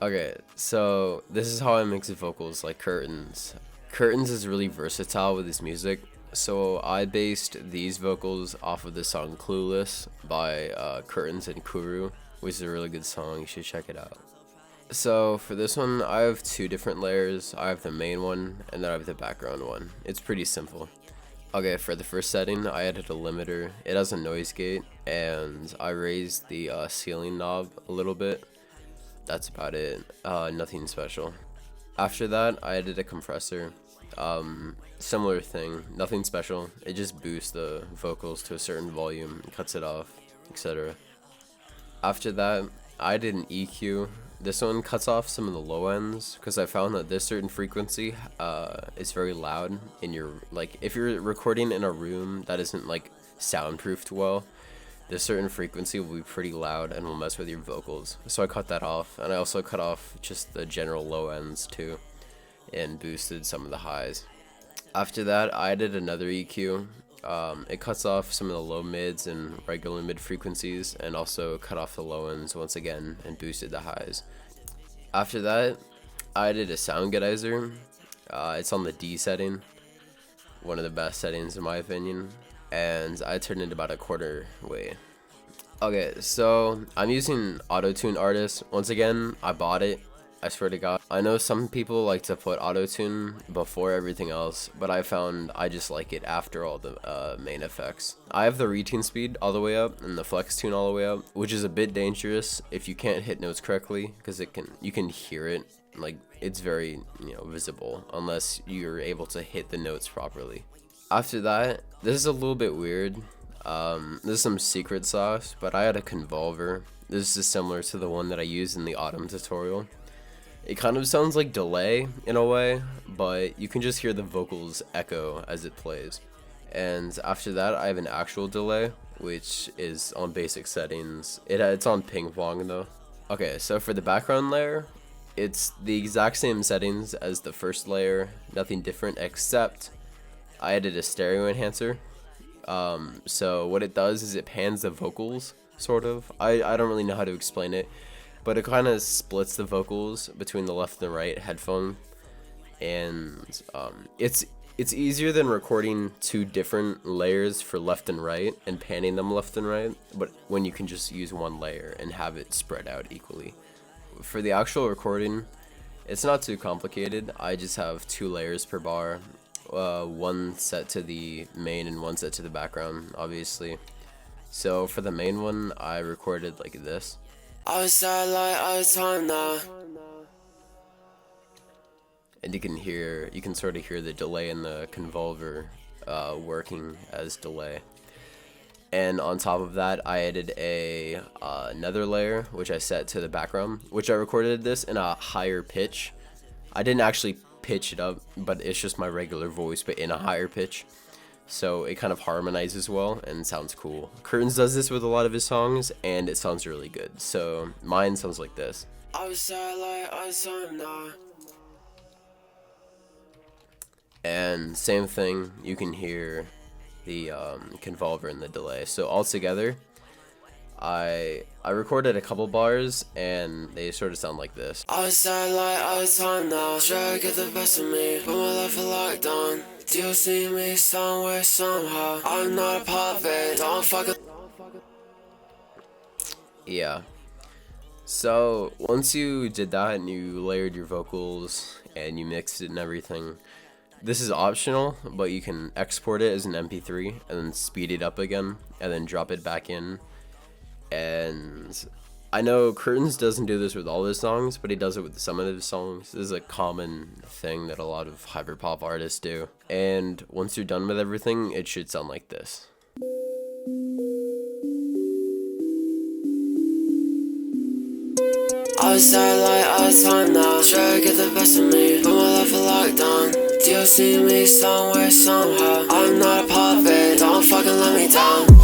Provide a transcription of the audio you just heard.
Okay, so this is how I mix vocals like Kurtains. Kurtains is really versatile with his music, so I based these vocals off of the song Clueless by Kurtains and Kuru, which is a really good song. You should check it out. So for this one, I have two different layers. I have the main one, and then I have the background one. It's pretty simple. Okay, for the first setting, I added a limiter. It has a noise gate, and I raised the ceiling knob a little bit. That's about it. Nothing special. After that, I added a compressor. Similar thing, nothing special. It just boosts the vocals to a certain volume, cuts it off, etc. After that, I did an EQ. This one cuts off some of the low ends because I found that this certain frequency is very loud in your, like, if you're recording in a room that isn't like soundproofed well, this certain frequency will be pretty loud and will mess with your vocals. So I cut that off, and I also cut off just the general low ends too and boosted some of the highs. After that, I added another EQ. It cuts off some of the low mids and regular mid frequencies, and also cut off the low ends once again and boosted the highs. After that, I added a sound getizer. It's on the D setting, one of the best settings in my opinion, and I turned it about a quarter way. Okay, so I'm using Auto-Tune Artist. Once again, I bought it. I swear to God. I know some people like to put auto-tune before everything else, but I found I just like it after all the main effects. I have the retune speed all the way up and the flex tune all the way up, which is a bit dangerous if you can't hit notes correctly, because you can hear it, like it's very visible unless you're able to hit the notes properly. After that, this is a little bit weird. This is some secret sauce, but I had a convolver. This is similar to the one that I used in the autumn tutorial. It kind of sounds like delay in a way, but you can just hear the vocals echo as it plays. And after that, I have an actual delay, which is on basic settings. It's on ping pong though. Okay, so for the background layer, it's the exact same settings as the first layer, nothing different, except I added a stereo enhancer. So what it does is it pans the vocals, sort of. I don't really know how to explain it, but it kind of splits the vocals between the left and the right headphone, and it's easier than recording two different layers for left and right and panning them left and right, but when you can just use one layer and have it spread out equally. For the actual recording, it's not too complicated. I just have two layers per bar, one set to the main and one set to the background, obviously. So for the main one, I recorded like this. Outside light all the time now. And you can sort of hear the delay in the convolver working as delay. And on top of that, I added another layer, which I set to the background, which I recorded this in a higher pitch. I didn't actually pitch it up, but it's just my regular voice, but in a higher pitch. So it kind of harmonizes well and sounds cool. Kurtains does this with a lot of his songs, and it sounds really good. So mine sounds like this. And same thing, you can hear the convolver and the delay. So all together, I recorded a couple bars, and they sort of sound like this. Outside light all the time now. Try to get the best of me, put my life in lockdown. Do you see me somewhere somehow? I'm not a puppet, don't fucking. Yeah. So once you did that and you layered your vocals and you mixed it and everything, this is optional, but you can export it as an MP3 and then speed it up again and then drop it back in. And I know Kurtains doesn't do this with all his songs, but he does it with some of his songs. This is a common thing that a lot of hyperpop artists do. And once you're done with everything, it should sound like this. Outside light all the time now. Try to get the best of me, put my life in lockdown. Do you see me somewhere somehow? I'm not a puppet, don't fucking let me down.